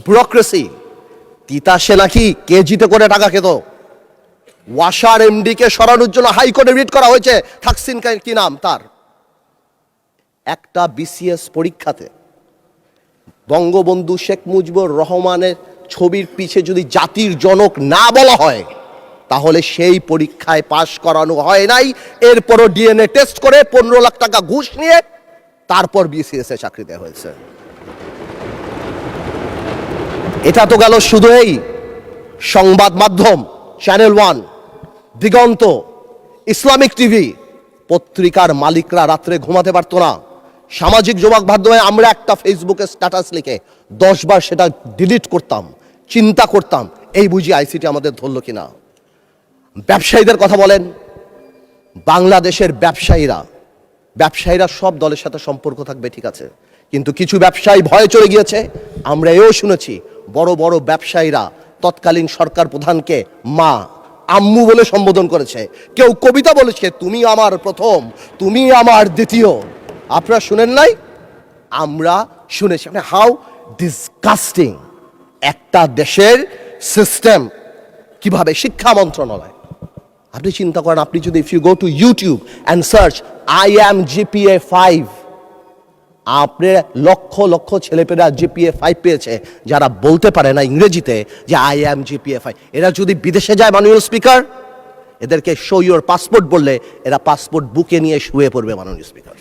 Bureaucracy. তিতাসে নাকি কেজিতে করে টাকা খেত। ওয়াসার এমডি কে সরানোর জন্য হাইকোর্টে রিট করা হয়েছে। থাকসিন কি নাম তার? একটা বিসিএস পরীক্ষাতে বঙ্গবন্ধু শেখ মুজিবুর রহমানের ছবির পিছে যদি জাতির জনক না বলা হয়, তাহলে সেই পরীক্ষায় পাশ করানো হয় নাই। এরপরও ডিএনএ টেস্ট করে 15 লাখ টাকা ঘুষ নিয়ে তারপর বিসিএস এ চাকরি দেওয়া হয়েছে। এটা তো গেল শুধু এই সংবাদ মাধ্যম, চ্যানেল 1, দিগন্ত, ইসলামিক টিভি। পত্রিকার মালিকরা রাত্রে ঘুমাতে পারতো না। সামাজিক যোগাযোগ মাধ্যমে আমরা একটা ফেসবুকে স্ট্যাটাস লিখে 10 বার সেটা ডিলিট করতাম, চিন্তা করতাম এই বুঝি আইসিটি আমাদের ধরলো কিনা। ব্যবসায়ীদের কথা বলেন, বাংলাদেশের ব্যবসায়ীরা সব দলের সাথে সম্পর্ক থাকবে, ঠিক আছে, কিন্তু কিছু ব্যবসায়ী ভয়ে চলে গিয়েছে। আমরা এও শুনেছি বড় বড় ব্যবসায়ীরা তৎকালীন সরকার প্রধানকে মা, আম্মু বলে সম্বোধন করেছে। কেউ কবিতা বলেছে, তুমি আমার প্রথম, তুমি আমার দ্বিতীয়। আপনারা শুনেন নাই? আমরা শুনেছি। মানে হাউ ডিসগাস্টিং একটা দেশের সিস্টেম। কিভাবে শিক্ষা মন্ত্রণালয়, আপনি চিন্তা করেন, আপনি যদি if you go to YouTube and search IAM GPA 5, আপনার লক্ষ লক্ষ ছেলেপেলেরা GPA 5 পেয়েছে, যারা বলতে পারে না ইংরেজিতে যে IAM GPA 5। এরা যদি বিদেশে যায়, মাননীয় স্পিকার, এদেরকে শো ইউর পাসপোর্ট বললে এরা পাসপোর্ট বুকে নিয়ে শুয়ে পড়বে, মাননীয় স্পিকার।